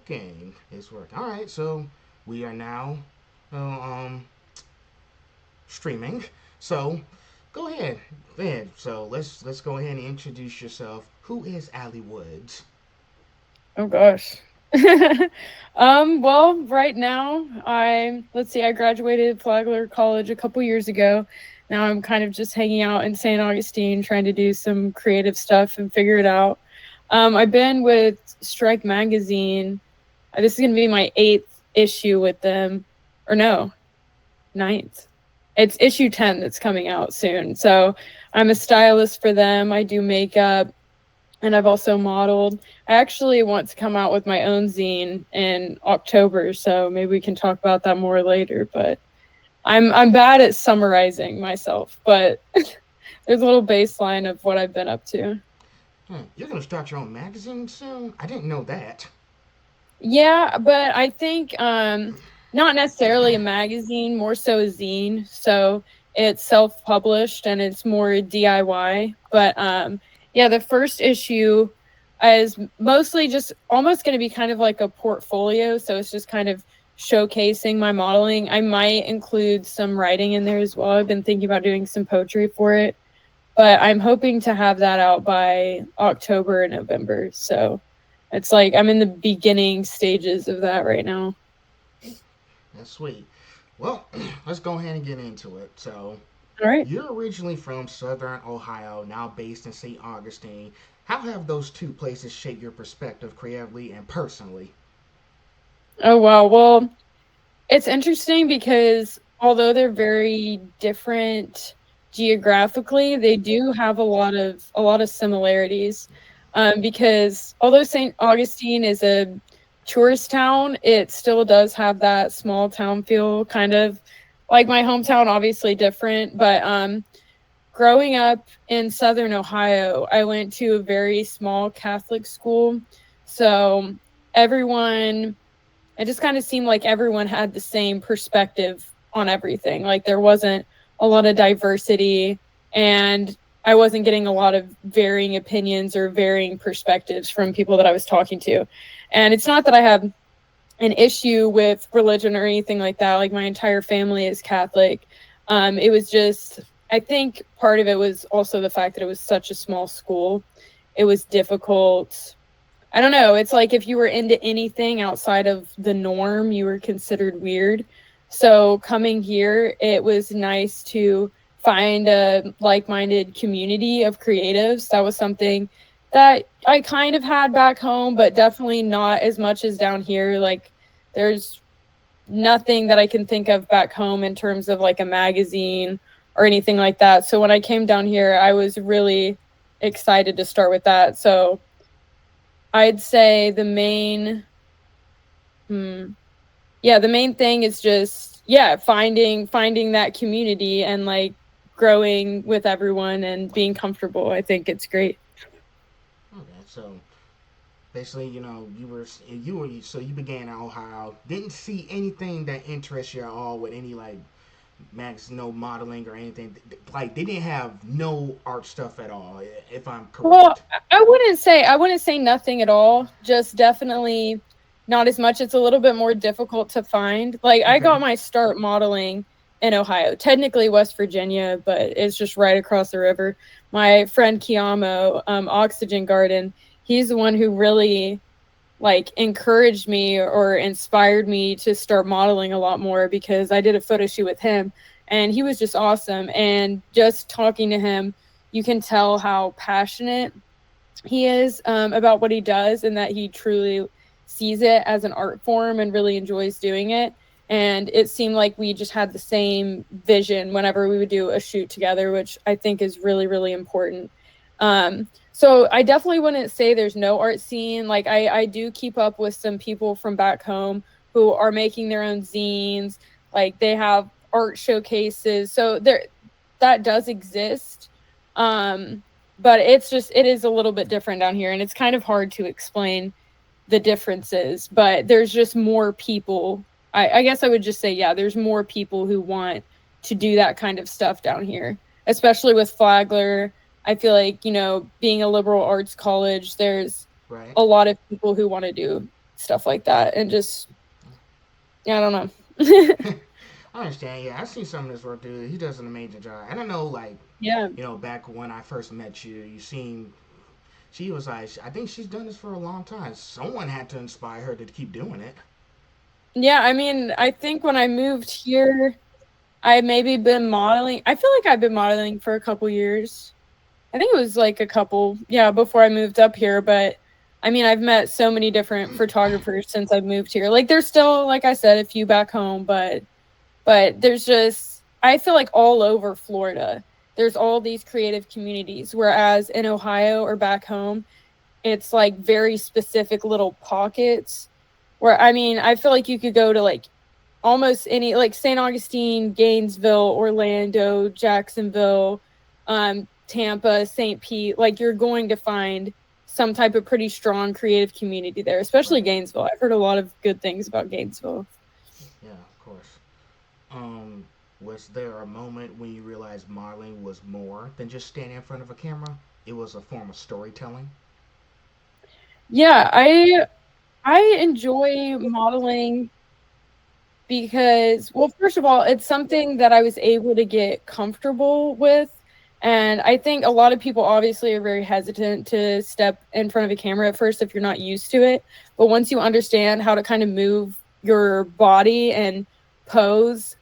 working. It's working. All right, so we are now uh, um, streaming. So go ahead. Go ahead. So let's go ahead and introduce yourself. Who is Allie Woods? Oh gosh. Well, right now let's see, I graduated Flagler College a couple years ago. Now I'm kind of just hanging out in St. Augustine trying to do some creative stuff and figure it out. I've been with Strike Magazine. This is gonna be my eighth issue with them. Or no, ninth. It's issue 10 that's coming out soon. So I'm a stylist for them. I do makeup and I've also modeled. I actually want to come out with my own zine in October, so maybe we can talk about that more later. But I'm bad at summarizing myself, but there's a little baseline of what I've been up to. You're gonna start your own magazine soon? I didn't know that. Yeah, but I think not necessarily a magazine, more so a zine. So it's self-published and it's more DIY. But yeah, the first issue is mostly just almost going to be kind of like a portfolio. So it's just kind of showcasing my modeling. I might include some writing in there as well. I've been thinking about doing some poetry for it, but I'm hoping to have that out by October or November. So it's like I'm in the beginning stages of that right now. That's sweet. Well, let's go ahead and get into it. So, All right. you're originally from Southern Ohio, now based in St. Augustine. How have those two places shaped your perspective creatively and personally? Oh wow. Well, it's interesting because although they're very different geographically, they do have a lot of similarities. Because although St. Augustine is a tourist town, it still does have that small town feel, kind of like my hometown. Obviously different, but growing up in Southern Ohio, I went to a very small Catholic school, so everyone it just kind of seemed like everyone had the same perspective on everything. Like there wasn't a lot of diversity and I wasn't getting a lot of varying opinions or varying perspectives from people that I was talking to. And it's not that I have an issue with religion or anything like that. Like my entire family is Catholic. It was just, I think part of it was also the fact that it was such a small school. It was difficult. I don't know. It's like if you were into anything outside of the norm, you were considered weird. So coming here, it was nice to find a like-minded community of creatives. That was something that I kind of had back home, but definitely not as much as down here. Like there's nothing that I can think of back home in terms of like a magazine or anything like that. So when I came down here, I was really excited to start with that. So I'd say hmm, the main thing is just finding that community and like growing with everyone and being comfortable. I think it's great. Okay, so basically, you began in Ohio. Didn't see anything that interests you at all with any like max no modeling or anything. Like they didn't have no art stuff at all. If I'm Well, correct. I wouldn't say nothing at all. Just definitely not as much. It's a little bit more difficult to find. Like I Okay. got my start modeling in Ohio, technically West Virginia, but it's just right across the river. My friend Kiamo, Oxygen Garden, he's the one who really like encouraged me or inspired me to start modeling a lot more because I did a photo shoot with him and he was just awesome. And just talking to him, you can tell how passionate he is about what he does and that he truly sees it as an art form and really enjoys doing it. And it seemed like we just had the same vision whenever we would do a shoot together, which I think is really, really important. So I definitely wouldn't say there's no art scene. Like I do keep up with some people from back home who are making their own zines. Like they have art showcases. So there that does exist. Um, but it is a little bit different down here and it's kind of hard to explain the differences, but there's just more people. I guess I would just say, yeah, there's more people who want to do that kind of stuff down here, especially with Flagler. I feel like, being a liberal arts college, there's Right. a lot of people who want to do stuff like that, and just yeah, I don't know. I understand. Yeah, I see some of this work, dude. He does an amazing job, and I know, like, Yeah. back when I first met you, you seemed she was like, I think she's done this for a long time. Someone had to inspire her to keep doing it. Yeah, I mean, I think when I moved here, I maybe been modeling. I feel like I've been modeling for a couple years. I think it was like a couple, yeah, before I moved up here. But I mean, I've met so many different photographers since I've moved here. Like, there's still, like I said, a few back home, but there's just, I feel like all over Florida, there's all these creative communities. Whereas in Ohio or back home, it's like very specific little pockets where I mean, I feel like you could go to like almost any like St. Augustine, Gainesville, Orlando, Jacksonville, Tampa, St. Pete, like you're going to find some type of pretty strong creative community there, especially Right. Gainesville. I've heard a lot of good things about Gainesville. Yeah, of course. Um, was there a moment when you realized modeling was more than just standing in front of a camera? It was a form of storytelling. Yeah, I enjoy modeling because, well, first of all, it's something that I was able to get comfortable with. And I think a lot of people obviously are very hesitant to step in front of a camera at first if you're not used to it. But once you understand how to kind of move your body and pose,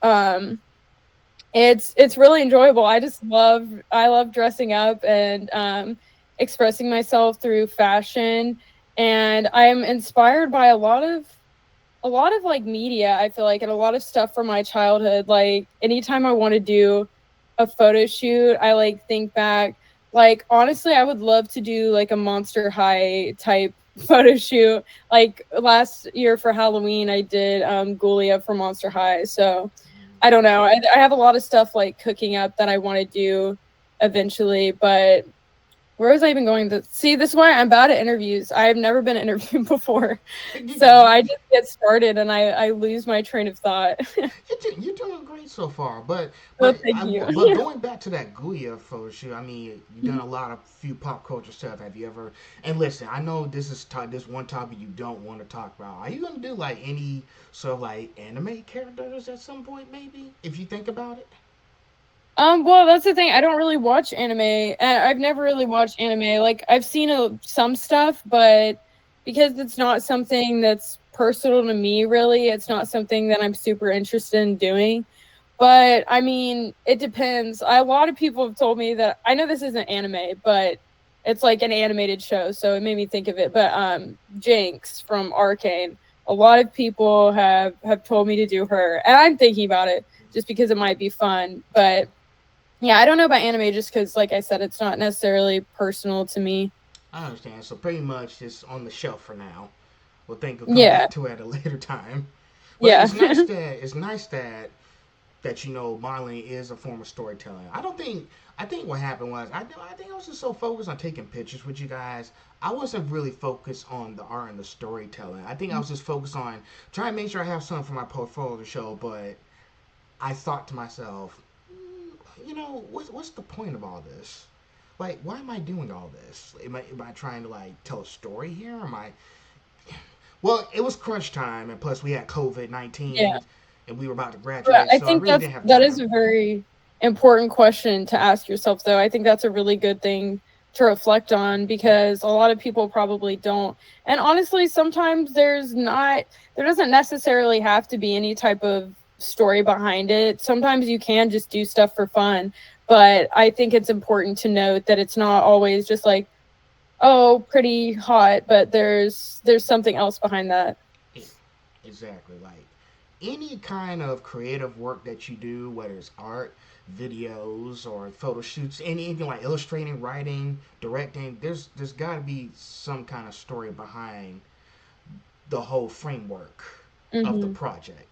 it's really enjoyable. I love dressing up and expressing myself through fashion. And I am inspired by a lot of like media, I feel like, and a lot of stuff from my childhood. Like anytime I want to do a photo shoot, I like think back. Like honestly, I would love to do like a Monster High type photo shoot. Like last year for Halloween, I did Ghoulia for Monster High. So I don't know. I have a lot of stuff like cooking up that I want to do eventually, but where was I even going to see? This is why I'm bad at interviews. I've never been interviewed before. So I just get started and I lose my train of thought. You're doing great so far, but So thank you. going back to that Guya photo shoot, I mean, you've done a lot of few pop culture stuff. Have you ever? And listen, I know this one topic you don't want to talk about. Are you gonna do like any sort of like anime characters at some point, maybe? If you think about it. Well, that's the thing. I don't really watch anime. I've never really watched anime. Like I've seen some stuff, but because it's not something that's personal to me, really, it's not something that I'm super interested in doing. But I mean, it depends. A lot of people have told me that I know this isn't anime, but it's like an animated show, so it made me think of it. But Jinx from Arcane, a lot of people have told me to do her, and I'm thinking about it just because it might be fun. But yeah, I don't know about anime just because, like I said, it's not necessarily personal to me. I understand. So pretty much it's on the shelf for now. We'll think we'll come Yeah, back to it at a later time. But yeah. it's nice that modeling is a form of storytelling. I think what happened was I think I was just so focused on taking pictures with you guys. I wasn't really focused on the art and the storytelling. I think I was just focused on trying to make sure I have something for my portfolio to show. But I thought to myself, what's the point of all this? Like, why am I doing all this? Am I trying to like tell a story here? Am I? Well, it was crunch time, and plus we had COVID Yeah. 19, and we were about to But graduate, I so I think really didn't have that is time. a very important question to ask yourself, though. I think that's a really good thing to reflect on because a lot of people probably don't. And honestly, sometimes there doesn't necessarily have to be any type of story behind it. Sometimes you can just do stuff for fun. But I think it's important to note that it's not always just like, oh, pretty hot, but there's something else behind that. Yeah, exactly. Like any kind of creative work that you do, whether it's art, videos, or photo shoots, anything like illustrating, writing, directing, there's got to be some kind of story behind the whole framework of the Hmm. project.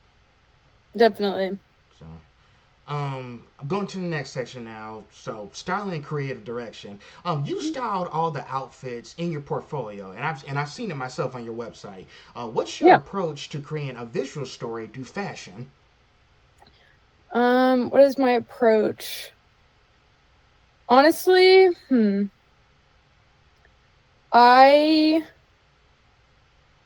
Definitely. So, I'm going to the next section now. So, styling and creative direction. You styled all the outfits in your portfolio, and I've seen it myself on your website. What's your Yeah. approach to creating a visual story through fashion? What is my approach? Honestly, I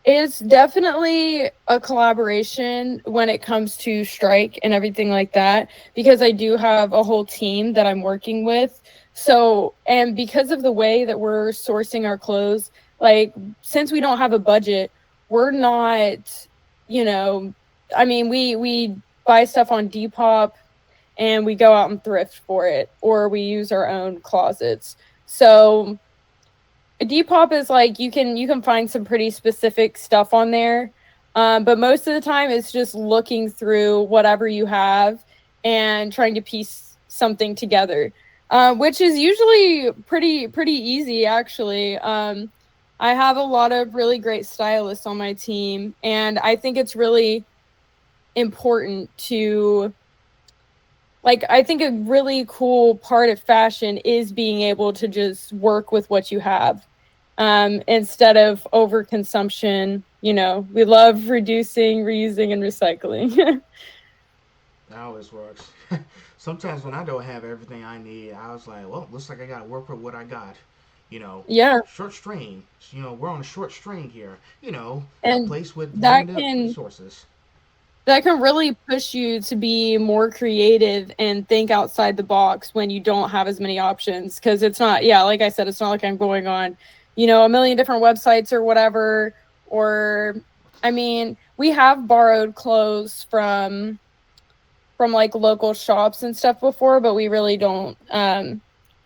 It's definitely a collaboration when it comes to strike and everything like that, because I do have a whole team that I'm working with. So, and because of the way that we're sourcing our clothes, like since we don't have a budget, we're not, you know, I mean, we buy stuff on Depop and we go out and thrift for it, or we use our own closets. So Depop is like you can find some pretty specific stuff on there, but most of the time it's just looking through whatever you have and trying to piece something together, which is usually pretty easy actually. I have a lot of really great stylists on my team, and I think it's really important to like I think a really cool part of fashion is being able to just work with what you have, instead of overconsumption. You know, we love reducing, reusing, and recycling. That always works. Sometimes when I don't have everything I need, I was like, well, looks like I got to work with what I got. You know, Yeah, short string. We're on a short string here. A and place with that limited can resources. that can really push you to be more creative and think outside the box when you don't have as many options, because it's not, yeah, like I said, it's not like I'm going on, a million different websites or whatever. Or I mean, we have borrowed clothes from like local shops and stuff before, but we really don't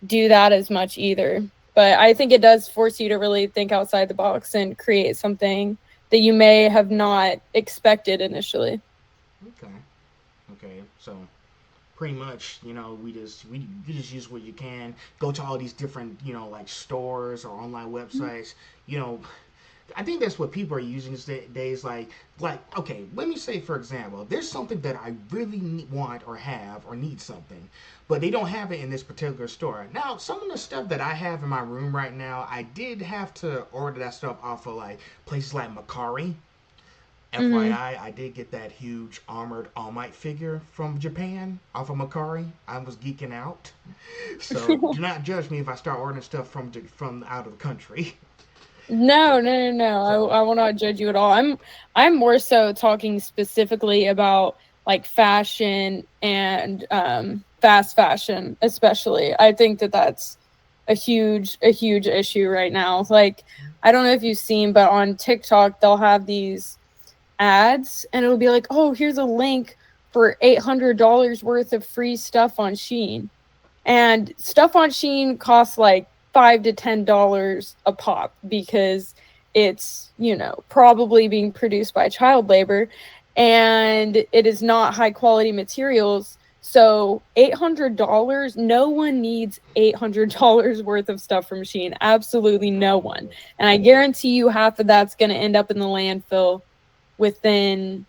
do that as much either. But I think it does force you to really think outside the box and create something that you may have not expected initially. Okay. Okay. So pretty much, you just use what you can. Go to all these different, like stores or online websites. You know, I think that's what people are using these days. Like, okay, let me say for example, there's something that I really want or have or need something, but they don't have it in this particular store. Now, some of the stuff that I have in my room right now, I did have to order that stuff off of like places like Macari. Hmm. FYI, I did get that huge armored All Might figure from Japan off of Macari. I was geeking out. So do not judge me if I start ordering stuff from out of the country. No, no, no, no. So I will not judge you at all. I'm more so talking specifically about like fashion and fast fashion, especially. I think that that's a huge issue right now. Like I don't know if you've seen, but on TikTok they'll have these ads and it'll be like, "Oh, here's a link for $800 worth of free stuff on Shein." And stuff on Sheen costs like $5 to $10 a pop because it's, probably being produced by child labor, and it is not high quality materials. So $800, no one needs $800 worth of stuff from Sheen. Absolutely no one. no, And I guarantee you half of that's going to end up in the landfill within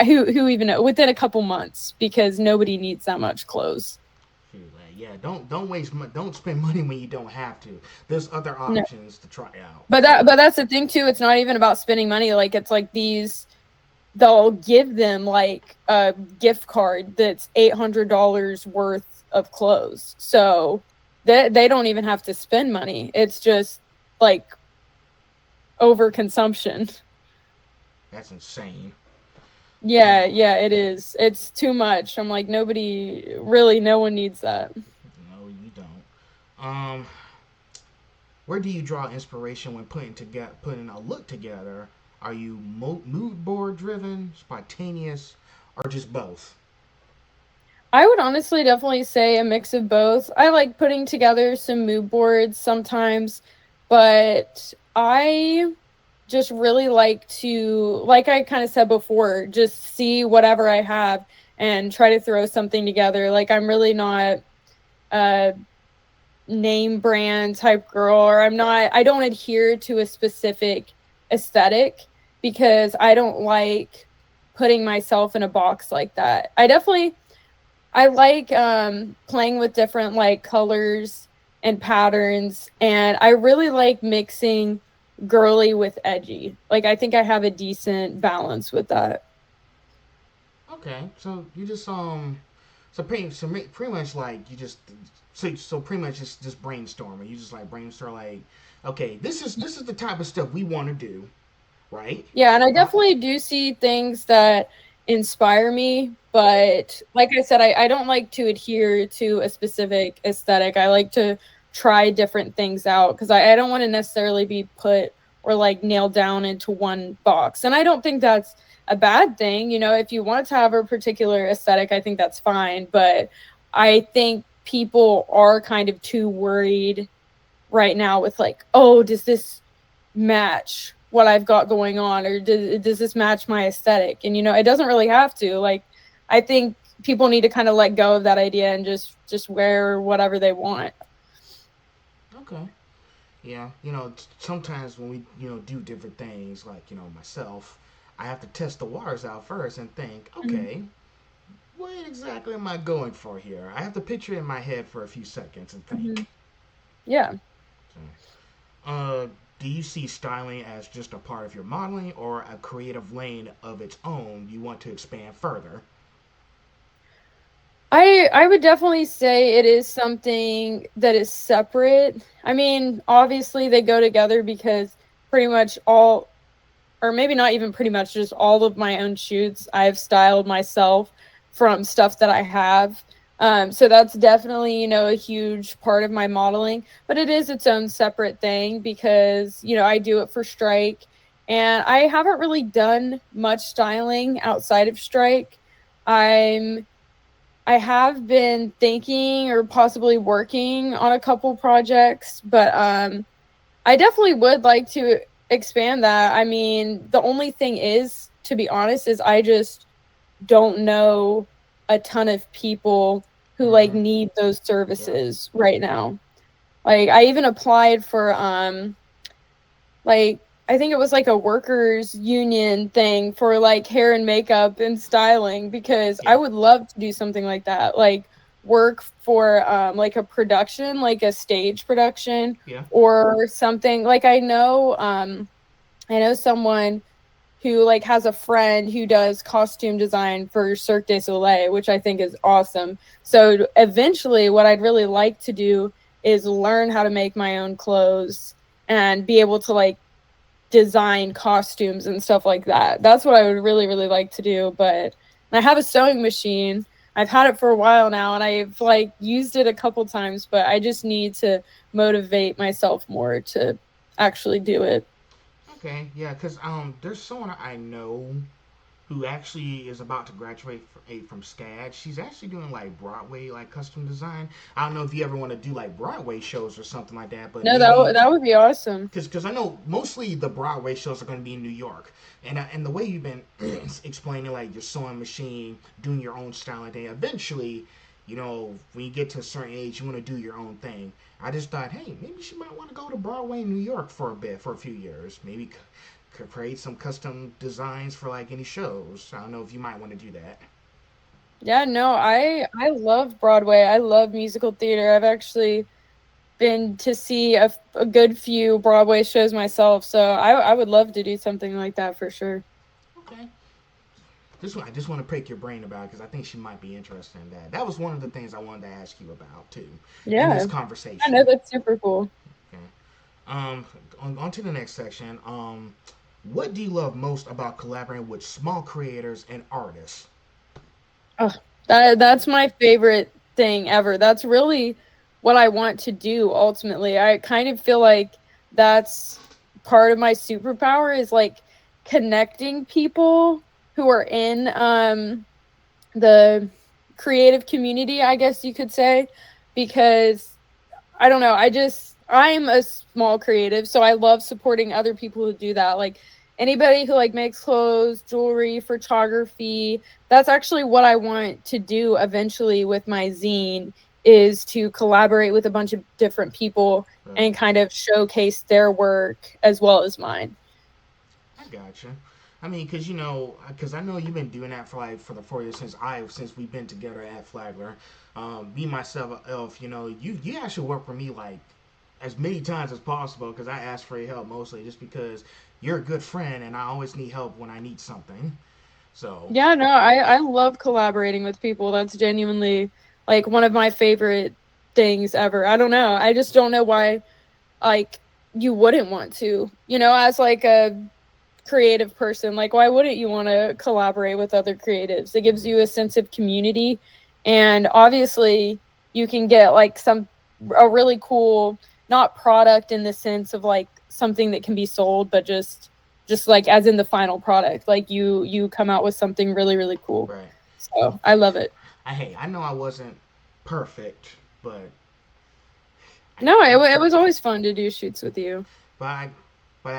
who even know, within a couple months, because nobody needs that much clothes. shoot, yeah, don't spend money when you don't have to. There's other No. options to try out. But that's the thing too. It's not even about spending money. Like it's like these, they'll give them like a gift card that's $800 worth of clothes. So they don't even have to spend money. It's just like overconsumption. That's insane. Yeah, Um, yeah, it is. It's too much. I'm like, nobody really, no one needs that. no, you don't. Where do you draw inspiration when putting a look together? Are you mood board driven, spontaneous, or just both? I would honestly definitely say a mix of both. I like putting together some mood boards sometimes, but I just really like to, like I kind of said before, just see whatever I have and try to throw something together. Like I'm really not a name brand type girl, or I don't adhere to a specific aesthetic because I don't like putting myself in a box like that. I like playing with different like colors and patterns, and I really like mixing girly with edgy. Like I think I have a decent balance with that. Okay, so you just pretty much like you just so pretty much just brainstorming. You just like brainstorm like, okay, this is the type of stuff we want to do. right? Yeah, and I Uh, definitely do see things that inspire me, but like I said, I don't like to adhere to a specific aesthetic. I like to try different things out because I don't want to necessarily be put or like nailed down into one box. And I don't think that's a bad thing. You know, if you want to have a particular aesthetic, I think that's fine. But I think people are kind of too worried right now with like, oh, does this match what I've got going on, or does this match my aesthetic? And you know, it doesn't really have to. Like, I think people need to kind of let go of that idea and just wear whatever they want. okay. Yeah, sometimes when we, do different things, like, myself, I have to test the waters out first and think, Mhm. okay, what exactly am I going for here? I have to picture it in my head for a few seconds and think. Mhm. Yeah. So, do you see styling as just a part of your modeling or a creative lane of its own you want to expand further? I would definitely say it is something that is separate. I mean, obviously they go together because pretty much all, or maybe not even pretty much, just all of my own shoots I've styled myself from stuff that I have. So that's definitely, you know, a huge part of my modeling, but it is its own separate thing because, you know, I do it for Strike and I haven't really done much styling outside of Strike. I'm I have been thinking or possibly working on a couple projects, but I definitely would like to expand that. I mean, the only thing is, to be honest, is I just don't know a ton of people who like Mm-hmm. need those Yep. services right now. Like I even applied for like I think it was like a workers union thing for like hair and makeup and styling because I Yeah. would love to do something like that. Like work for like a production, like a stage production Yeah. or something. Like I know someone who like has a friend who does costume design for Cirque du Soleil, which I think is awesome. So eventually what I'd really like to do is learn how to make my own clothes and be able to like design costumes and stuff like that. That's what I would really, really like to do. But I have a sewing machine. I've had it for a while now and I've like used it a couple times, but I just need to motivate myself more to actually do it. Okay. Yeah, because there's someone I know who actually is about to graduate from SCAD. She's actually doing like Broadway like custom design. I don't know if you ever want to do like Broadway shows or something like that, but No, maybe that would be awesome. because I know mostly the Broadway shows are going to be in New York, and the way you've been explaining like your sewing machine, doing your own styling thing, eventually, when you get to a certain age, you want to do your own thing. I just thought, hey, maybe she might want to go to Broadway in New York for a bit, for a few years, maybe create some custom designs for like any shows. I don't know if you might want to do that. Yeah, no, I love Broadway. I love musical theater. I've actually been to see a good few Broadway shows myself, so I would love to do something like that for sure. Okay. I just want to pick your brain about because I think she might be interested in that. That was one of the things I wanted to ask you about too, in this Yeah, I know conversation. that's super cool. Okay. Um, on to the next section. What do you love most about collaborating with small creators and artists? Oh, that's my favorite thing ever. That's really what I want to do ultimately. I kind of feel like that's part of my superpower is like connecting people who are in the creative community, I guess you could say, because I don't know. I'm a small creative, so I love supporting other people who do that. Like anybody who like makes clothes, jewelry, photography. That's actually what I want to do eventually with my zine is to collaborate with a bunch of different people Right. and kind of showcase their work as well as mine. I gotcha. I mean, because I know you've been doing that for like for the 4 years since we've been together at Flagler. Me myself, Elf. You actually work for me like as many times as possible because I ask for your help mostly just because you're a good friend and I always need help when I need something. So Yeah, no, I love collaborating with people. That's genuinely like one of my favorite things ever. I don't know. I just don't know why like you wouldn't want to. You know, as like a creative person, like why wouldn't you want to collaborate with other creatives? It gives you a sense of community, and obviously you can get like a really cool, not product in the sense of like something that can be sold, but just like as in the final product, like you come out with something really really cool. Right. So I love it. I know I wasn't perfect, but No, I, it was always fun to do shoots with you. but I, but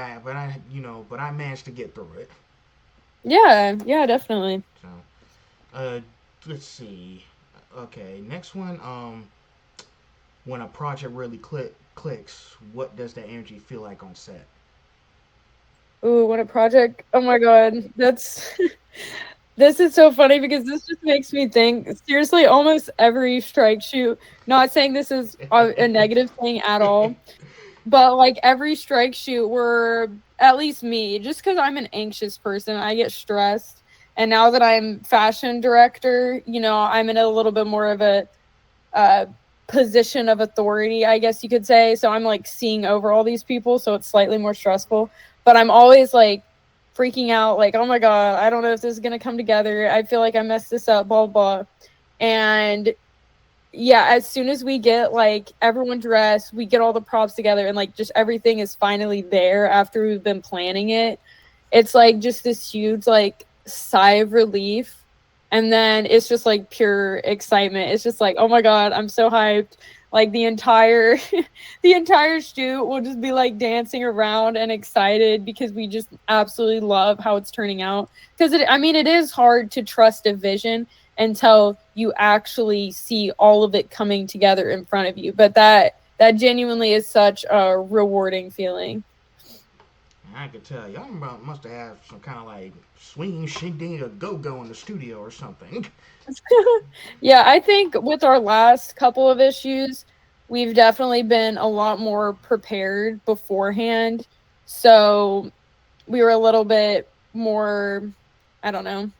I managed to get through it. Yeah, yeah, definitely. So, uh, let's see. Okay, next one. When a project really clicks, what does the energy feel like on set? Ooh, what a project. Oh my god. That's this is so funny because this just makes me think seriously almost every strike shoot, not saying this is a negative thing at all, but like every strike shoot were, at least me, just because I'm an anxious person, I get stressed. And now that I'm fashion director, I'm in a little bit more of a uh, position of authority, I guess you could say. So I'm like seeing over all these people, so it's slightly more stressful. But I'm always like freaking out, like, oh my god, I don't know if this is gonna come together. I feel like I messed this up, blah blah. And yeah, as soon as we get like everyone dressed, we get all the props together, and like just everything is finally there after we've been planning it. It's like just this huge like sigh of relief. And then it's just like pure excitement. It's just like, oh my god, I'm so hyped. Like the entire the entire shoot will just be like dancing around and excited because we just absolutely love how it's turning out. Because it is hard to trust a vision until you actually see all of it coming together in front of you. But that genuinely is such a rewarding feeling. I could tell y'all must have had some kind of like swinging shindig a go go in the studio or something. Yeah, I think with our last couple of issues, we've definitely been a lot more prepared beforehand. So we were a little bit more, I don't know,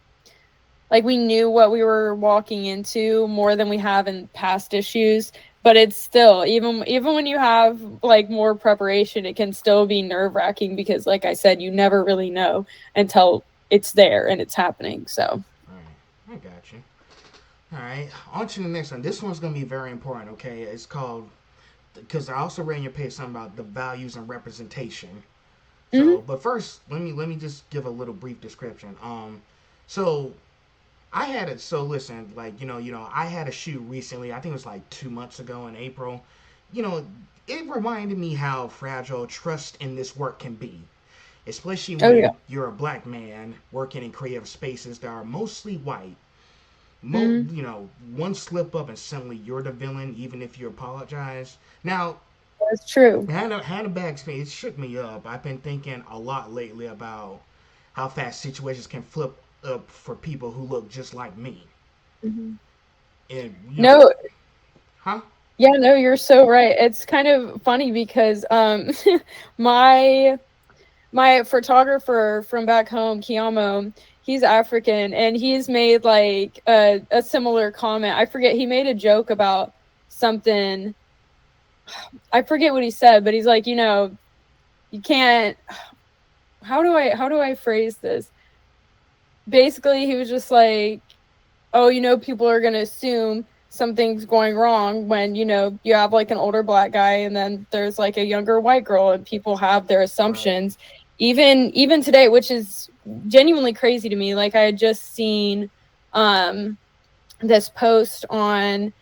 like we knew what we were walking into more than we have in past issues. But it's still, even when you have like more preparation, it can still be nerve-wracking because like I said, you never really know until it's there and it's happening. So All right, I got you. All right, on to the next one. This one's gonna be very important. Okay, it's called because I also read in your page something about the values and representation. mhm. So, but first, let me just give a little brief description. So I had it. So listen, like I had a shoot recently. I think it was like 2 months ago in April. You know, it reminded me how fragile trust in this work can be, especially Oh yeah. when you're a black man working in creative spaces that are mostly white. Mhm. One slip up and suddenly you're the villain, even if you apologize. Now, That's true. had a bad experience. It shook me up. I've been thinking a lot lately about how fast situations can flip up for people who look just like me. Mhm. And No, huh? yeah, no, you're so right. It's kind of funny because my my photographer from back home, Kiamo, he's African and he's made like a similar comment. I forget, he made a joke about something. I forget what he said, but he's like, you can't, how do I phrase this? Basically, he was just like, oh, people are going to assume something's going wrong when, you have like an older black guy and then there's like a younger white girl and people have their Right. assumptions. Even today, which is genuinely crazy to me. Like I had just seen um this post on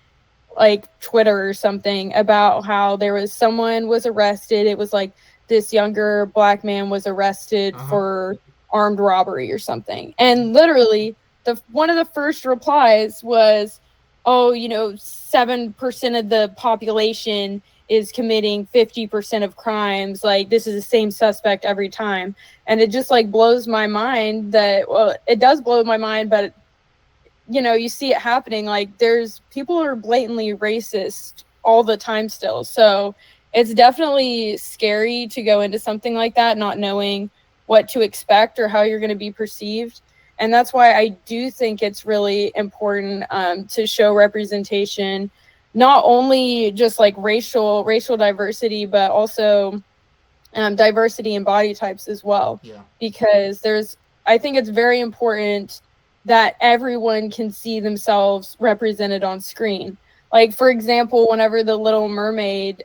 like Twitter or something about how there was someone was arrested. It was like this younger black man was arrested Uh huh. for armed robbery or something. And literally the one of the first replies was, "Oh, 7% of the population is committing 50% of crimes. Like this is the same suspect every time." And it just like blows my mind that, well, it does blow my mind, but you see it happening. Like there's people are blatantly racist all the time still. So it's definitely scary to go into something like that, not knowing what to expect or how you're going to be perceived. And that's why I do think it's really important to show representation, not only just like racial diversity, but also diversity in body types as well, Yeah. because I think it's very important that everyone can see themselves represented on screen. Like, for example, whenever the Little Mermaid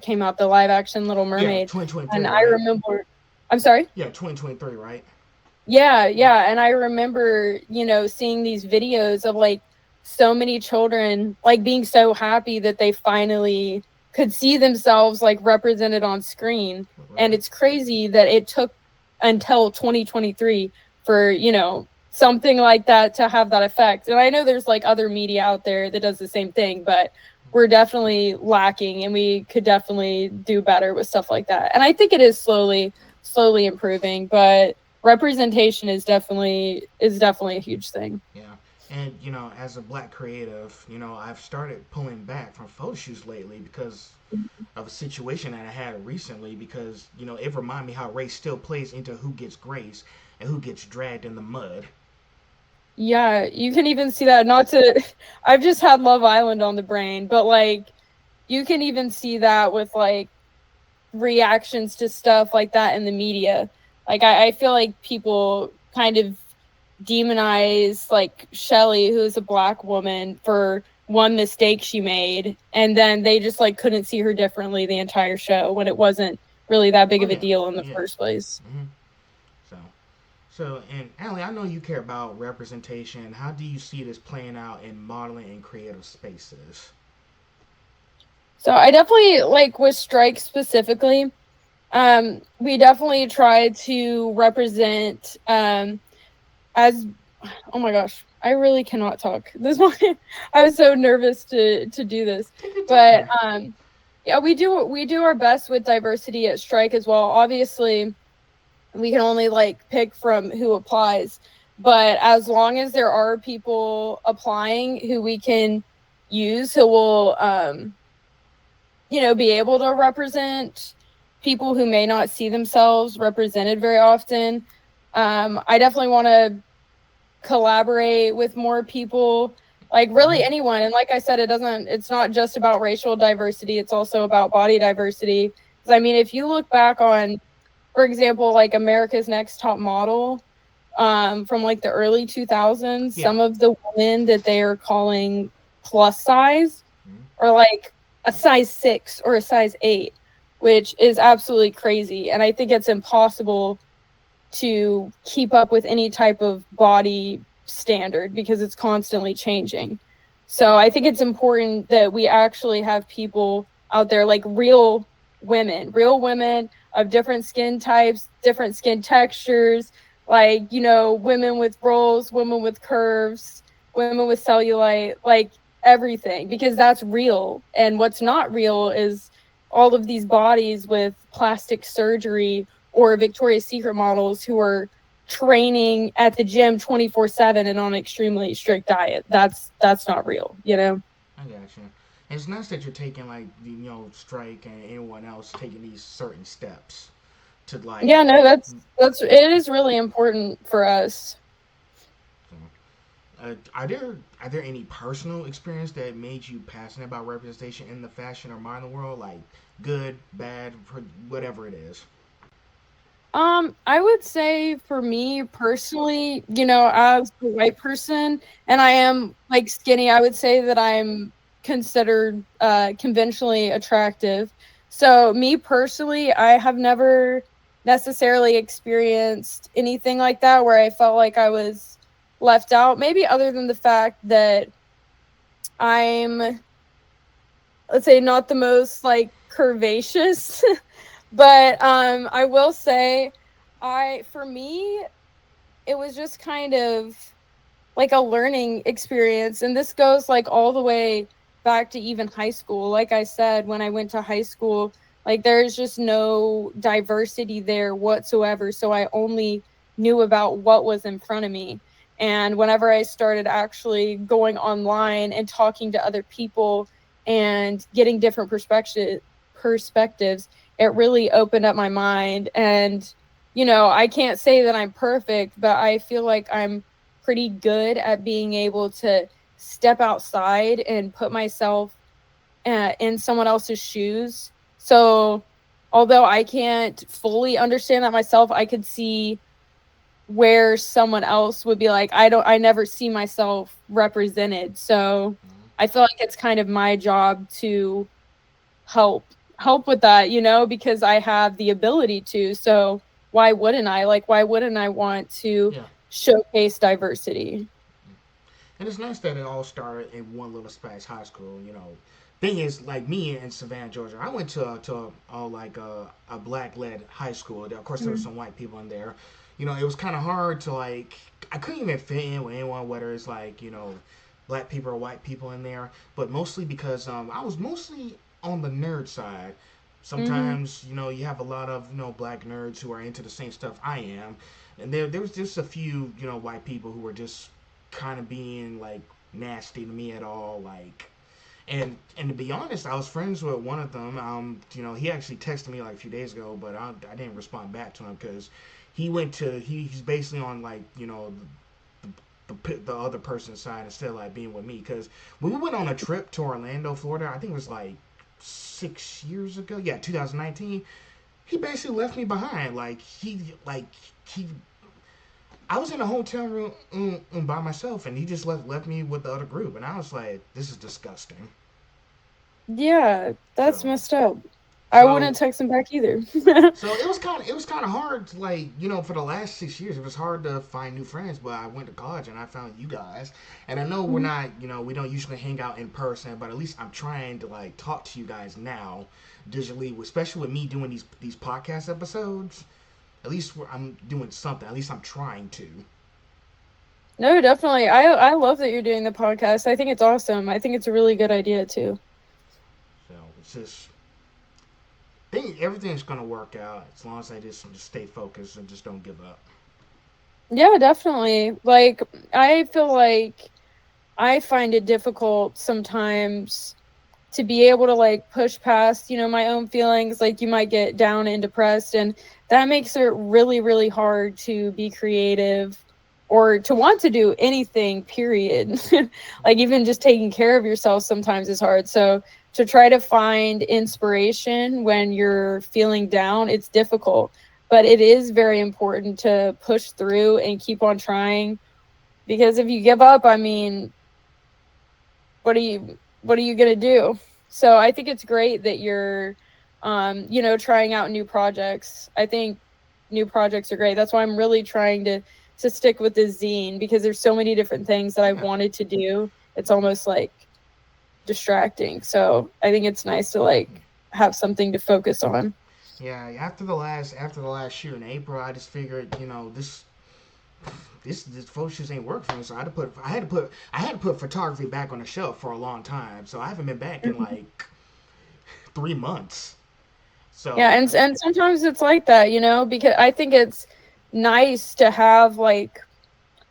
came out, the live action Little Yeah. Mermaid, and 2023, I right? remember, I'm sorry? Yeah. 2023, right? Yeah, Yeah. yeah. And I remember, seeing these videos of like so many children like being so happy that they finally could see themselves like represented on screen. And Right. it's crazy that it took until 2023 for, something like that to have that effect. And I know there's like other media out there that does the same thing, but we're definitely lacking and we could definitely do better with stuff like that. And I think it is slowly improving, but representation is definitely a huge thing. Yeah. And as a black creative, I've started pulling back from photo shoots lately because of a situation that I had recently. Because it reminded me how race still plays into who gets grace and who gets dragged in the mud. Yeah, you can even see that. Not to, I've just had Love Island on the brain, but like you can even see that with like reactions to stuff like that in the media. Like I feel like people kind of demonize like Shelly, who's a black woman, for one mistake she made, and then they just like couldn't see her differently the entire show when it wasn't really that big Oh of a yeah, deal in the yeah. first place. hmm So, and Allie, I know you care about representation. How do you see this playing out in modeling and creative spaces? So I definitely like with Strike specifically, we definitely try to represent as oh my gosh, I really cannot talk this morning. I was so nervous to do this, Take your but time. yeah, we do our best with diversity at Strike as well. Obviously, we can only like pick from who applies, but as long as there are people applying who we can use, who will be able to represent people who may not see themselves represented very often. I definitely want to collaborate with more people, like really hmm anyone. And like I said, it's not just about racial diversity, it's also about body diversity. Because I mean, if you look back on, for example, like America's Next Top Model, from like the early 2000s, Yeah. some of the women that they are calling plus size hmm or like a size 6 or a size 8, which is absolutely crazy. And I think it's impossible to keep up with any type of body standard because it's constantly changing. So I think it's important that we actually have people out there, like real women of different skin types, different skin textures, like, women with rolls, women with curves, women with cellulite, like everything, because that's real. And what's not real is all of these bodies with plastic surgery or Victoria's Secret models who are training at the gym 24/7 and on an extremely strict diet. That's not real. I got you. And it's nice that you're taking like Strike and anyone else taking these certain steps to like. Yeah, no, it is really important for us. Are there any personal experience that made you passionate about representation in the fashion or modern world, like good, bad, whatever it is? I would say for me personally, as a white person, and I am like skinny, I would say that I'm considered conventionally attractive. So me personally, I have never necessarily experienced anything like that where I felt like I was left out. Maybe other than the fact that I'm, let's say, not the most like curvaceous. But I will say, for me, it was just kind of like a learning experience, and this goes like all the way back to even high school. Like I said, when I went to high school, like there's just no diversity there whatsoever, so I only knew about what was in front of me. And whenever I started actually going online and talking to other people and getting different perspectives, it really opened up my mind. And I can't say that I'm perfect, but I feel like I'm pretty good at being able to step outside and put myself in someone else's shoes. So although I can't fully understand that myself, I could see where someone else would be like, I never see myself represented. So I feel like it's kind of my job to help help with that, because I have the ability to. So why wouldn't I? Like, why wouldn't I want to Yeah. showcase diversity? And it's nice that it all started in one little space high school. Thing is, like me in Savannah, Georgia, I went to a black led high school. Of course, there were Mhm. some white people in there. It was kind of hard to like. I couldn't even fit in with anyone, whether it's like black people or white people in there. But mostly because I was mostly on the nerd side. Mhm. Sometimes you have a lot of black nerds who are into the same stuff I am, and there was just a few white people who were just kind of being like nasty to me at all, like. And to be honest, I was friends with one of them. He actually texted me like a few days ago, but I didn't respond back to him because he's basically on like the other person's side instead of like being with me. Because when we went on a trip to Orlando, Florida, I think it was like 6 years ago. Yeah, 2019. He basically left me behind. He I was in a hotel room by myself, and he just left me with the other group, and I was like, "This is disgusting." Yeah, that's So, messed up. I so, wouldn't text him back either. so it was kind of hard to like for the last 6 years it was hard to find new friends. But I went to college and I found you guys, and I know we're Mhm. not we don't usually hang out in person, but at least I'm trying to like talk to you guys now digitally, especially with me doing these podcast episodes. At least I'm doing something. At least I'm trying to. No, definitely. I love that you're doing the podcast. I think it's awesome. I think it's a really good idea too. So it's just think everything's gonna work out as long as I just stay focused and just don't give up. Yeah, definitely. Like, I feel like I find it difficult sometimes to be able to like push past, my own feelings. Like, you might get down and depressed, and that makes it really, really hard to be creative or to want to do anything, period. Like, even just taking care of yourself sometimes is hard. So, to try to find inspiration when you're feeling down, it's difficult. But it is very important to push through and keep on trying, because if you give up, I mean, what are you going to do? So I think it's great that you're trying out new projects. I think new projects are great. That's why I'm really trying to stick with the zine, because there's so many different things that I've Yeah, wanted to do. It's almost like distracting. So I think it's nice to like have something to focus on. yeah. After the last year in April, I just figured this photo shoots ain't work for me. So I had to put photography back on the shelf for a long time. So I haven't been back in Mhm. like 3 months. Yeah, So and sometimes it's like that, because I think it's nice to have like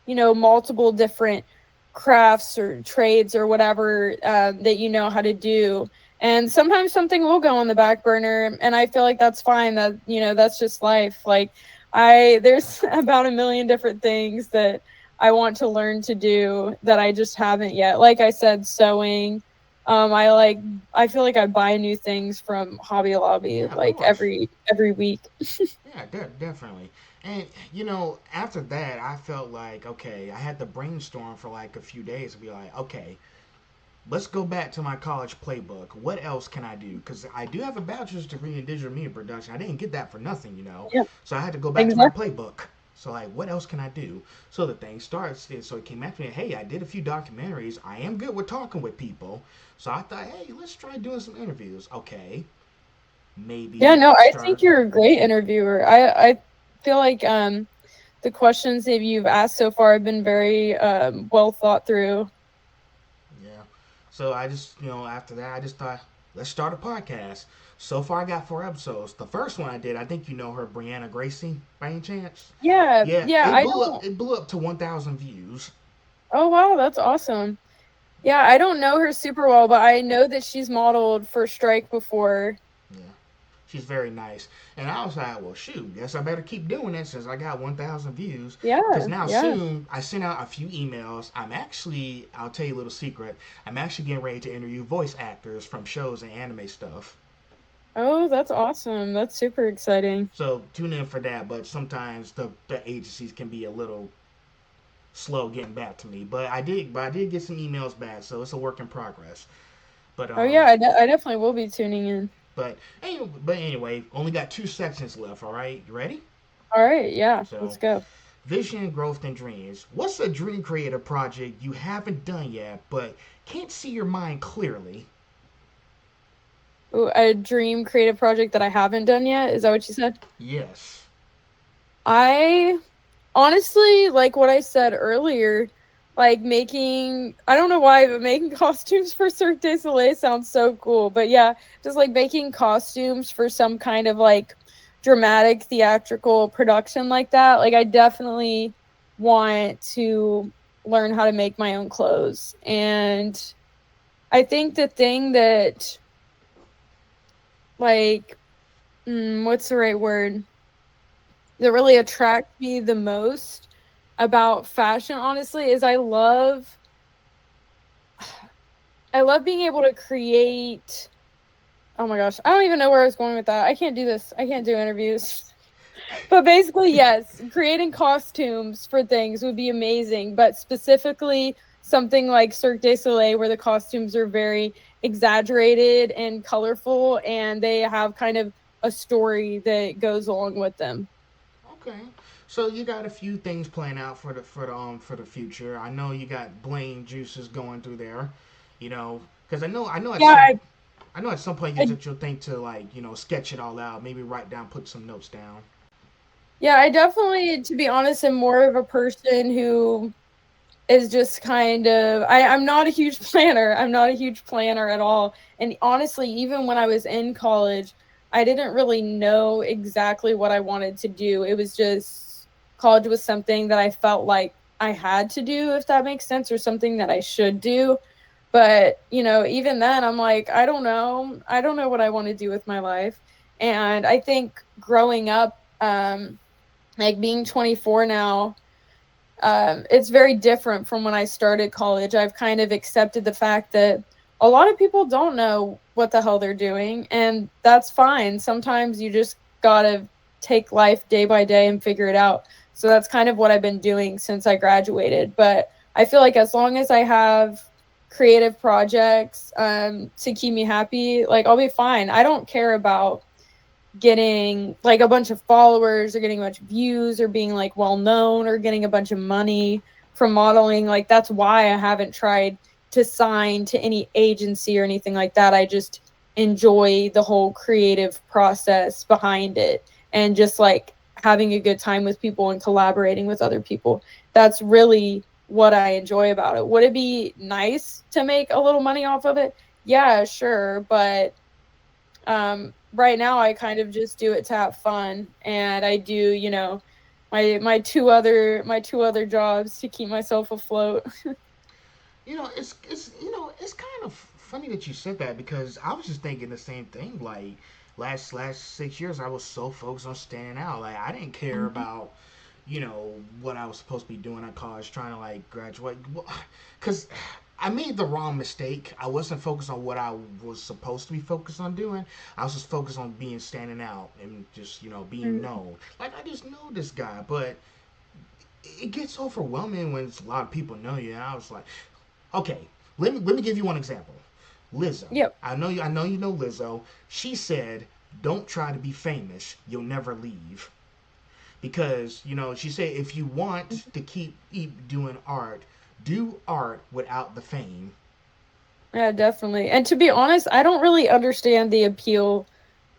multiple different crafts or trades or whatever that you know how to do. And sometimes something will go on the back burner, and I feel like that's fine. That that's just life. Like, there's about a million different things that I want to learn to do that I just haven't yet. Like I said, sewing. I feel like I buy new things from Hobby Lobby yeah, of like course. every week. Yeah, definitely. And after that, I felt like okay, I had to brainstorm for like a few days to be like, okay, let's go back to my college playbook. What else can I do? Because I do have a bachelor's degree in digital media production. I didn't get that for nothing. Yeah, So I had to go back to my exactly. playbook. So like, what else can I do? So the thing starts. So it came back to me. Hey, I did a few documentaries. I am good with talking with people. So I thought, hey, let's try doing some interviews. Okay, Yeah, maybe no, I start. think you're a great interviewer. I feel like the questions that you've asked so far have been very well thought through. Yeah. So I just, after that, I just thought, let's start a podcast. So far, I got 4 episodes. The first one I did, I think you know her, Brianna Gracie, by any chance? Yeah, Yeah, yeah, it I blew up. don't. It blew up to 1,000 views. Oh wow, that's awesome. Yeah, I don't know her super well, but I know that she's modeled for Strike before. Yeah, she's very nice. And I was like, well, shoot, guess I better keep doing it since I got 1,000 views. Because Yeah, now yeah. soon, I sent out a few emails. I'll tell you a little secret. I'm actually getting ready to interview voice actors from shows and anime stuff. Oh, that's awesome. That's super exciting. So tune in for that. But sometimes the agencies can be a little slow getting back to me. But I did get some emails back, so it's a work in progress. But Oh yeah, I definitely will be tuning in. but anyway, only got 2 sections left. All right, you ready? All right, yeah, let's So go. vision, growth, and dreams. What's a dream creative project you haven't done yet, but can't see your mind clearly? Ooh, a dream creative project that I haven't done yet. Is that what you said? Yes. I honestly, like what I said earlier, like making, I don't know why, but making costumes for Cirque du Soleil sounds so cool. But yeah, just like making costumes for some kind of like dramatic theatrical production like that. Like I definitely want to learn how to make my own clothes. And I think the thing that like what's the right word? That really attracts me the most about fashion honestly is I love being able to create. Oh my gosh, I don't even know where I was going with that. I can't do this. I can't do interviews. But basically, yes, creating costumes for things would be amazing, but specifically something like Cirque du Soleil where the costumes are very exaggerated and colorful and they have kind of a story that goes along with them. Okay. So you got a few things planned out for the future. I know you got bling juices going through there, you know, because Yeah, I know at some point I you'll think to like sketch it all out, maybe write down, put some notes down. yeah, I definitely, to be honest, am more of a person who is just kind of I'm not a huge planner. I'm not a huge planner at all. And honestly, even when I was in college, I didn't really know exactly what I wanted to do. It was just college was something that I felt like I had to do, if that makes sense, or something that I should do. But, even then I'm like, I don't know. I don't know what I want to do with my life. And I think growing up, like being 24 now, it's very different from when I started college. I've kind of accepted the fact that a lot of people don't know what the hell they're doing, and that's fine. Sometimes you just gotta take life day by day and figure it out. So that's kind of what I've been doing since I graduated. But I feel like as long as I have creative projects to keep me happy, like I'll be fine. I don't care about getting like a bunch of followers or getting a bunch of views or being like well known or getting a bunch of money from modeling. Like that's why I haven't tried to sign to any agency or anything like that. I just enjoy the whole creative process behind it and just like having a good time with people and collaborating with other people. That's really what I enjoy about it. Would it be nice to make a little money off of it? Yeah, sure, but right now I kind of just do it to have fun, and I do, my two other jobs to keep myself afloat. It's kind of funny that you said that because I was just thinking the same thing. Like last 6 years, I was so focused on standing out. Like I didn't care Mhm. about what I was supposed to be doing at college, trying to like graduate, because I made the wrong mistake. I wasn't focused on what I was supposed to be focused on doing. I was just focused on being standing out and just being Mhm. known. Like I just know this guy, but it gets overwhelming when a lot of people know you. And I was like, okay, let me give you one example. Lizzo. Yep. I know you know Lizzo. She said, "Don't try to be famous. You'll never leave." Because she said if you want to keep doing art, do art without the fame. Yeah, definitely. And to be honest, I don't really understand the appeal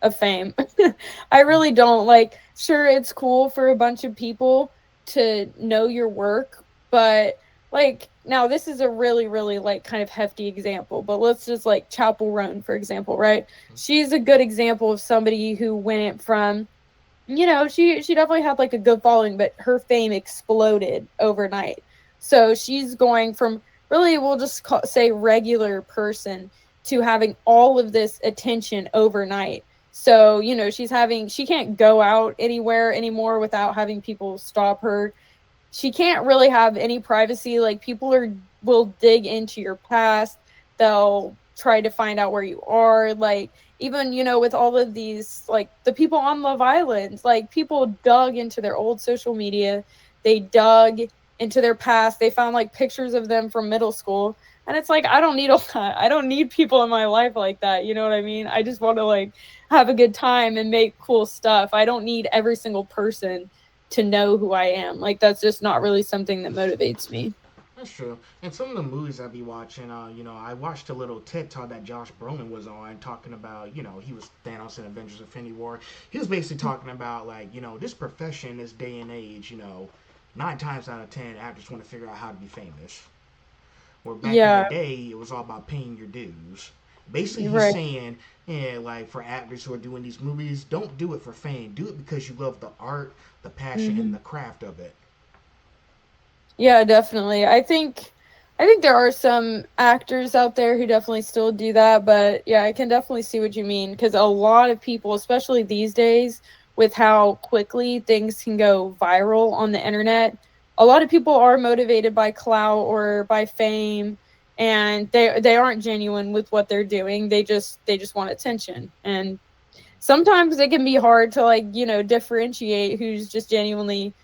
of fame. I really don't. Like, sure, it's cool for a bunch of people to know your work, but like, now this is a really, really like kind of hefty example, but let's just like Chapel Roan, for example, right? She's a good example of somebody who went from, she definitely had like a good following, but her fame exploded overnight. So she's going from really, we'll just say regular person to having all of this attention overnight. So, she can't go out anywhere anymore without having people stop her. She can't really have any privacy. Like people will dig into your past. They'll try to find out where you are. Like even, with all of these, like the people on Love Island, like people dug into their old social media, they dug into their past, they found like pictures of them from middle school. And it's like, I don't need all that. I don't need people in my life like that. You know what I mean? I just want to like have a good time and make cool stuff. I don't need every single person to know who I am. Like that's just not really something that motivates me. That's true. And some of the movies I be watching, I watched a little TED talk that Josh Brolin was on talking about, he was Thanos in Avengers Infinity War. He was basically talking about, like, this profession, this day and age, 9 times out of 10, actors want to figure out how to be famous. Where back in the Yeah, day, it was all about paying your dues. Basically, you're he's right. saying, yeah, like for actors who are doing these movies, don't do it for fame. Do it because you love the art, the passion, and Hmm. the craft of it. Yeah, definitely. I think there are some actors out there who definitely still do that, but yeah, I can definitely see what you mean because a lot of people, especially these days with how quickly things can go viral on the internet, a lot of people are motivated by clout or by fame, and they aren't genuine with what they're doing. They just want attention. And sometimes it can be hard to like, differentiate who's just genuinely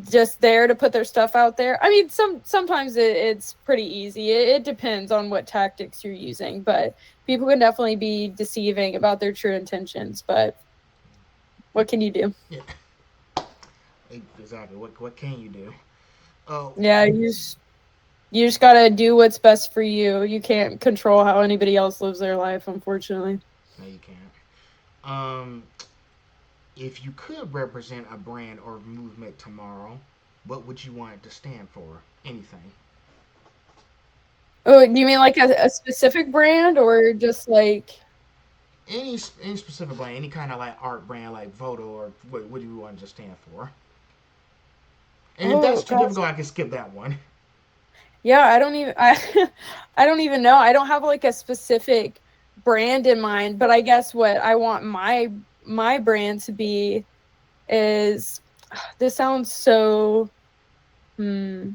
just there to put their stuff out there. I mean, sometimes it's pretty easy. It depends on what tactics you're using, but people can definitely be deceiving about their true intentions. But what can you do? Yeah, exactly. What can you do? Oh, Yeah, you just gotta do what's best for you. You can't control how anybody else lives their life, unfortunately. no, you can't. Um, if you could represent a brand or movement tomorrow, what would you want it to stand for? Anything. Oh, do you mean like a specific brand or just like? Any specific brand, any kind of like art brand, like Voto, or what do you want it to stand for? And if Oh that's too gosh, difficult, I can skip that one. yeah, I don't even know. I don't have like a specific brand in mind, but I guess what I want my brand to be is this sounds so hmm.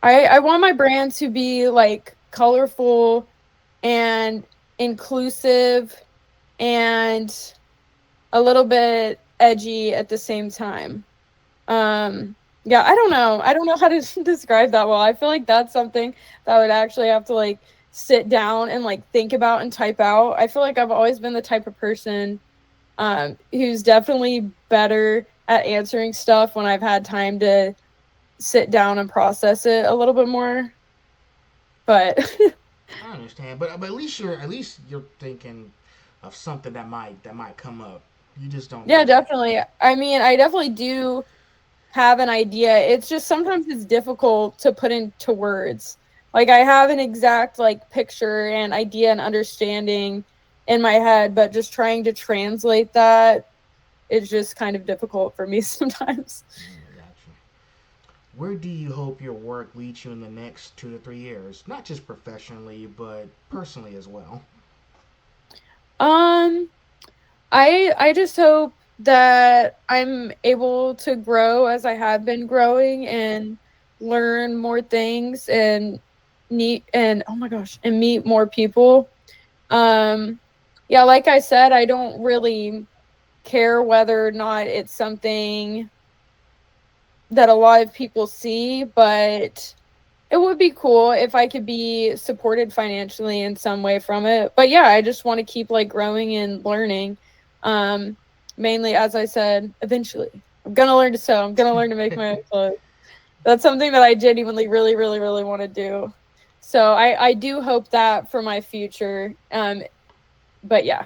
I want my brand to be like colorful and inclusive and a little bit edgy at the same time. Yeah, I don't know how to describe that well. I feel like that's something that I would actually have to like sit down and like think about and type out. I feel like I've always been the type of person who's definitely better at answering stuff when I've had time to sit down and process it a little bit more. But I understand, but at least you're thinking of something that might come up. You just don't yeah, know. definitely. I mean, I definitely do have an idea. It's just sometimes it's difficult to put into words. Like I have an exact like picture and idea and understanding in my head, but just trying to translate that is just kind of difficult for me sometimes. I got you. Where do you hope your work leads you in the next 2 to 3 years? Not just professionally, but personally as well. Um I just hope that I'm able to grow as I have been growing and learn more things and oh my gosh, and meet more people. Um yeah, like I said, I don't really care whether or not it's something that a lot of people see, but it would be cool if I could be supported financially in some way from it. But yeah, I just want to keep like growing and learning. Um, Mainly, as I said, eventually I'm gonna learn to sew. I'm gonna learn to make my own clothes. That's something that I genuinely, really, really, really want to do. So I do hope that for my future. But yeah,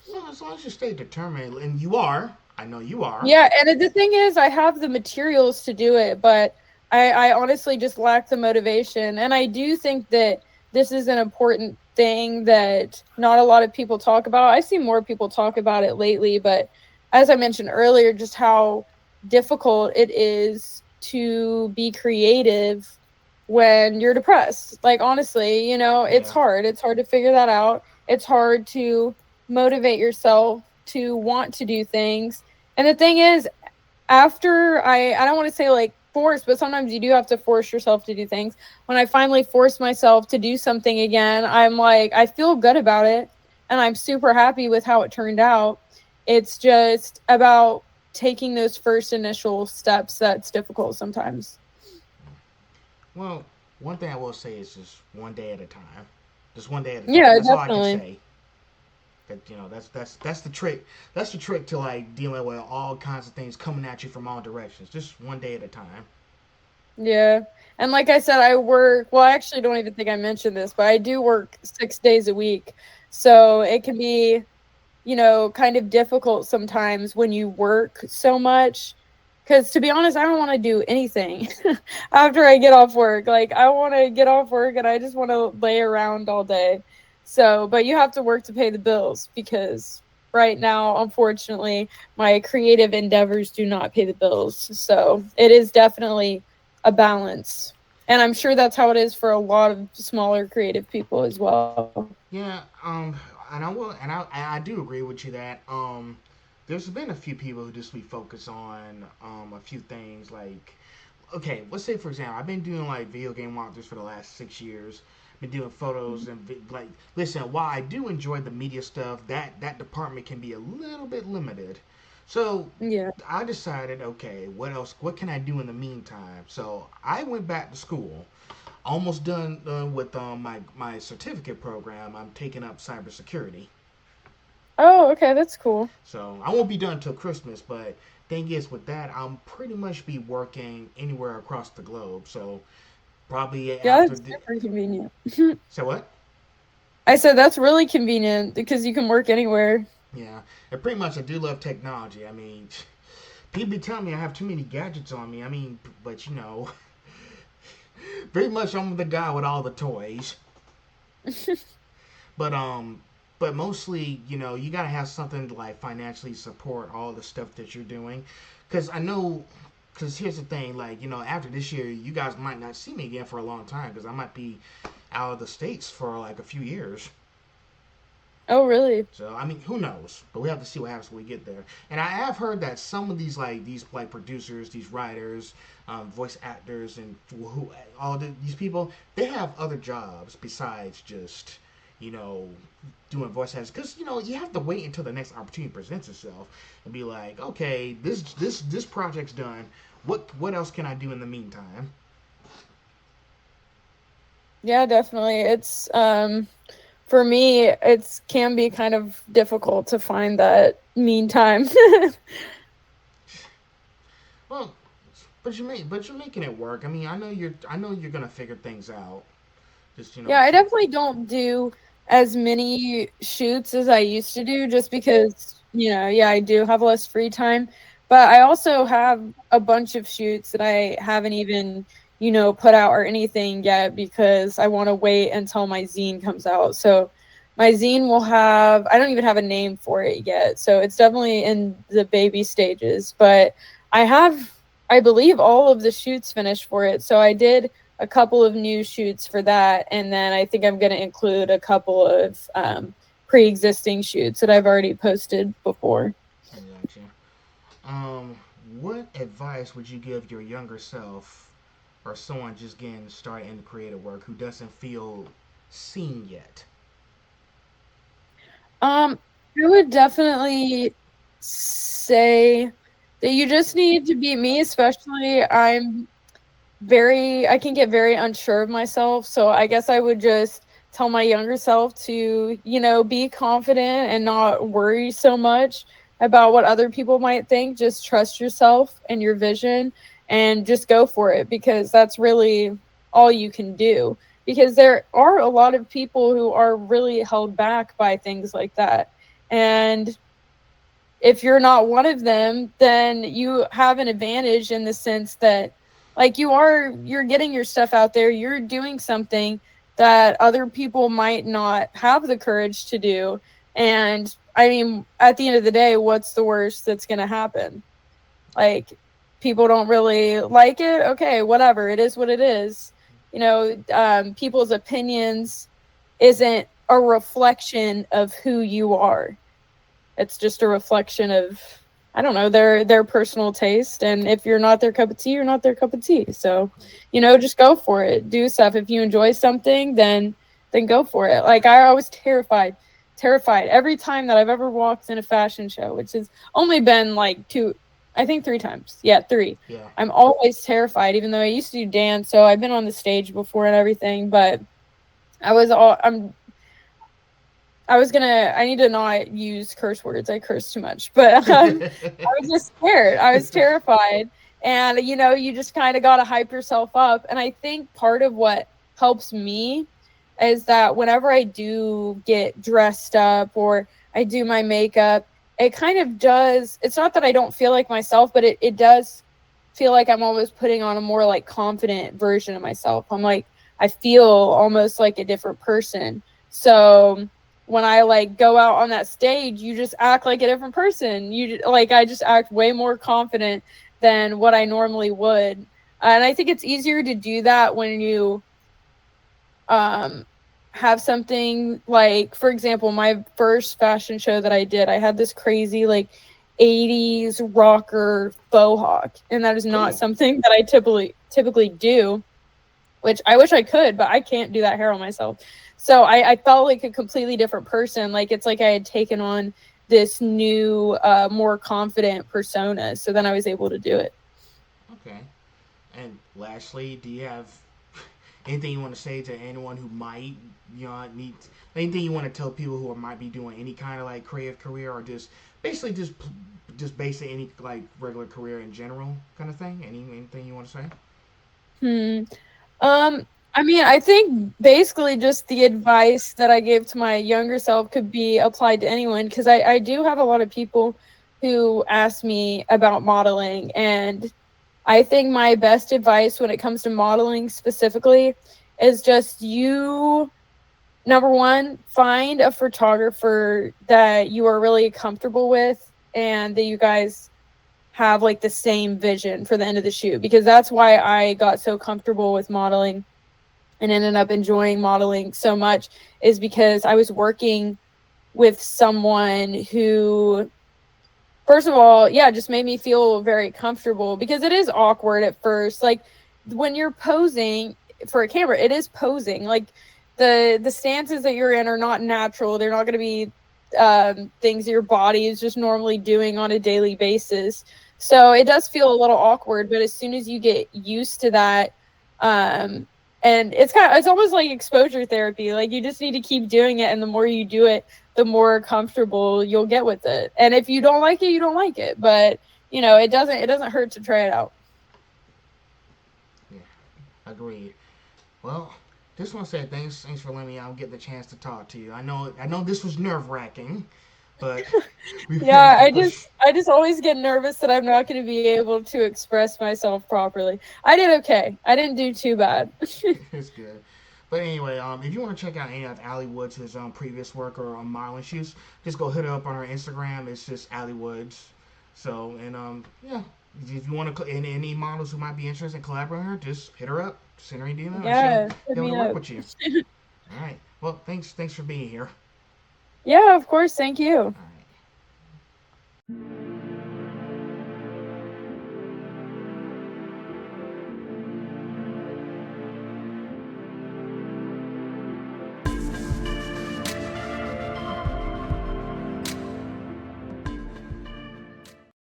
Well, as long as you stay determined, and you are, I know you are. yeah, and the thing is, I have the materials to do it, but I honestly just lack the motivation. And I do think that this is an important thing that not a lot of people talk about. I see more people talk about it lately, but as I mentioned earlier, just how difficult it is to be creative when you're depressed. Like, honestly, it's Yeah. hard. It's hard to figure that out. It's hard to motivate yourself to want to do things. And the thing is, after I don't want to say like force, but sometimes you do have to force yourself to do things. When I finally force myself to do something again, I'm like I feel good about it and I'm super happy with how it turned out. It's just about taking those first initial steps that's difficult sometimes. Well, one thing I will say is just one day at a time. Just one day at a time. Yeah, That's all I can definitely. say. That that's the trick. That's the trick to like dealing with all kinds of things coming at you from all directions. Just one day at a time. Yeah. And like I said, I work, well, I actually don't even think I mentioned this, but I do work 6 days a week. So it can be, kind of difficult sometimes when you work so much. Because to be honest, I don't want to do anything after I get off work. Like, I want to get off work and I just want to lay around all day. So, but you have to work to pay the bills because right now, unfortunately, my creative endeavors do not pay the bills. So it is definitely a balance. And I'm sure that's how it is for a lot of smaller creative people as well. Yeah. And I will, and I do agree with you that there's been a few people who just be focused on a few things like okay, let's say for example, I've been doing like video game walkthroughs for the last 6 years. Been doing photos and like listen. While I do enjoy the media stuff, that department can be a little bit limited. So Yeah. I decided, okay, what else? What can I do in the meantime? So I went back to school. Almost done with my certificate program. I'm taking up cybersecurity. Oh, okay, that's cool. So I won't be done till Christmas, but thing is with that, I'll pretty much be working anywhere across the globe. So probably Yeah, after that's the super convenient. so what? I said that's really convenient because you can work anywhere. Yeah, and pretty much I do love technology. I mean, people be telling me I have too many gadgets on me. I mean, but pretty much I'm the guy with all the toys. But but mostly, you gotta have something to like financially support all the stuff that you're doing, because I know. Because here's the thing, like after this year, you guys might not see me again for a long time because I might be out of the states for like a few years. Oh, really? So I mean, who knows? But we have to see what happens when we get there. And I have heard that some of these producers, these writers, voice actors, and who all these people, they have other jobs besides just you know doing voice actors. Because you have to wait until the next opportunity presents itself and be like, okay, this project's done. What else can I do in the meantime? Yeah, definitely. It's for me, it's can be kind of difficult to find that mean time. Well, but you're making it work. I mean, I know you're gonna figure things out. Just Yeah, I keep. definitely don't do as many shoots as I used to do just because, yeah, I do have less free time. But I also have a bunch of shoots that I haven't even, put out or anything yet because I want to wait until my zine comes out. So my zine will have, I don't even have a name for it yet. So it's definitely in the baby stages. But I have, I believe, all of the shoots finished for it. So I did a couple of new shoots for that, and then I think I'm going to include a couple of pre-existing shoots that I've already posted before. I gotcha. Um, what advice would you give your younger self, or someone just getting started in creative work who doesn't feel seen yet? I would definitely say that you just need to be me, especially I can get very unsure of myself. So I guess I would just tell my younger self to, be confident and not worry so much about what other people might think. Just trust yourself and your vision and just go for it because that's really all you can do. Because there are a lot of people who are really held back by things like that. And if you're not one of them, then you have an advantage in the sense that like you're getting your stuff out there, you're doing something that other people might not have the courage to do. And I mean, at the end of the day, what's the worst that's going to happen? Like people don't really like it. Okay, whatever. It is what it is. People's opinions isn't a reflection of who you are. It's just a reflection of I don't know, their personal taste. And if you're not their cup of tea, you're not their cup of tea. So, just go for it. Do stuff. If you enjoy something, then go for it. Like I was terrified every time that I've ever walked in a fashion show, which has only been like two, I think three times. Yeah, three. Yeah. I'm always terrified, even though I used to do dance, so I've been on the stage before and everything. But I was all I need to not use curse words. I curse too much. But I was just scared. I was terrified. And you just kind of got to hype yourself up. And I think part of what helps me is that whenever I do get dressed up or I do my makeup, it kind of does, it's not that I don't feel like myself, but it does feel like I'm always putting on a more like confident version of myself. I'm like, I feel almost like a different person. So when I like go out on that stage, you just act like a different person. I just act way more confident than what I normally would. And I think it's easier to do that when you um have something like, for example, my first fashion show that I did, I had this crazy like 80s rocker faux hawk, and that is not Cool. something that I typically do, which I wish I could, but I can't do that hair on myself. So I felt like a completely different person. Like it's like I had taken on this new, more confident persona. So then I was able to do it. Okay. And lastly, do you have anything you want to say to anyone who might, need anything you want to tell people who might be doing any kind of like creative career or just basically just basic any like regular career in general kind of thing? Anything you want to say? Hmm. I mean, I think basically just the advice that I gave to my younger self could be applied to anyone, because I do have a lot of people who ask me about modeling. And I think my best advice when it comes to modeling specifically is just number one, find a photographer that you are really comfortable with and that you guys have like the same vision for the end of the shoot, because that's why I got so comfortable with modeling and ended up enjoying modeling so much, is because I was working with someone who, first of all, yeah, just made me feel very comfortable, because it is awkward at first. Like when you're posing for a camera, it is posing. Like the stances that you're in are not natural. They're not going to be things your body is just normally doing on a daily basis. So it does feel a little awkward, but as soon as you get used to that, um, and it's almost like exposure therapy. Like you just need to keep doing it, and the more you do it, the more comfortable you'll get with it. And if you don't like it, you don't like it. But it doesn't hurt to try it out. Yeah, agreed. Well, just want to say thanks for letting me out get the chance to talk to you. I know this was nerve wracking, but we Yeah, I just always get nervous that I'm not going to be able to express myself properly. I did okay. I didn't do too bad. it's good. But anyway, if you want to check out any of Ali Woods' previous work or modeling shoots, just go hit her up on her Instagram. It's just Ali Woods. So and yeah, if you want to any models who might be interested in collaborating with her, just hit her up, send her an email, and she'll Yeah, hit be able me to work up. with you. All right. Well, thanks for being here. Yeah, of course. Thank you. All right.